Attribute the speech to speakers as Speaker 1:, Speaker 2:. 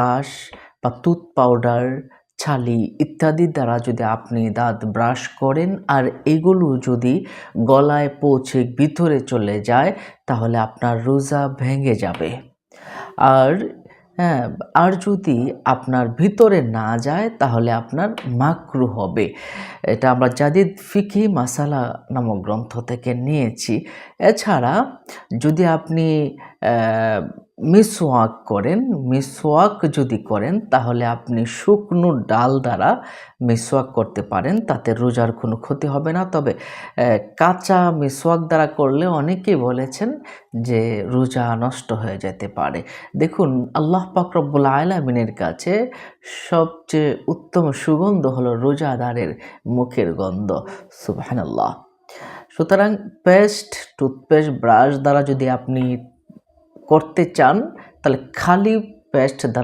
Speaker 1: Brush বা tooth powder, ছালি ইত্যাদি দ্বারা যদি আপনি দাঁত ব্রাশ করেন আর এগুলো যদি গলায় পৌঁছে ভিতরে চলে যায়, তাহলে আপনার রোজা ভেঙে যাবে। আর হ্যাঁ, আর যদি আপনার ভিতরে না যায় তাহলে আপনার মাকরুহ হবে। এটা আমরা জাদিদ ফিকহি মাসালা নামক গ্রন্থ থেকে নিয়েছি। এছাড়া যদি আপনি মিসওয়াক করেন, মিসওয়াক যদি করেন তাহলে আপনি শুকনো ডাল দ্বারা মিসওয়াক করতে পারেন, তাতে রোজার কোনো ক্ষতি হবে না। তবে কাঁচা মিসওয়াক দ্বারা করলে অনেকেই বলেছেন যে রোজা নষ্ট হয়ে যেতে পারে। দেখুন, আল্লাহ পাক রব্বুল আলামিনের কাছে সবচেয়ে উত্তম সুগন্ধ হলো রোজাদারের মুখের গন্ধ। সুবহানাল্লাহ। সুতরাং টুথপেস্ট, ব্রাশ দ্বারা যদি আপনি করতে চান তাহলে খালি পেস্ট দ্বারা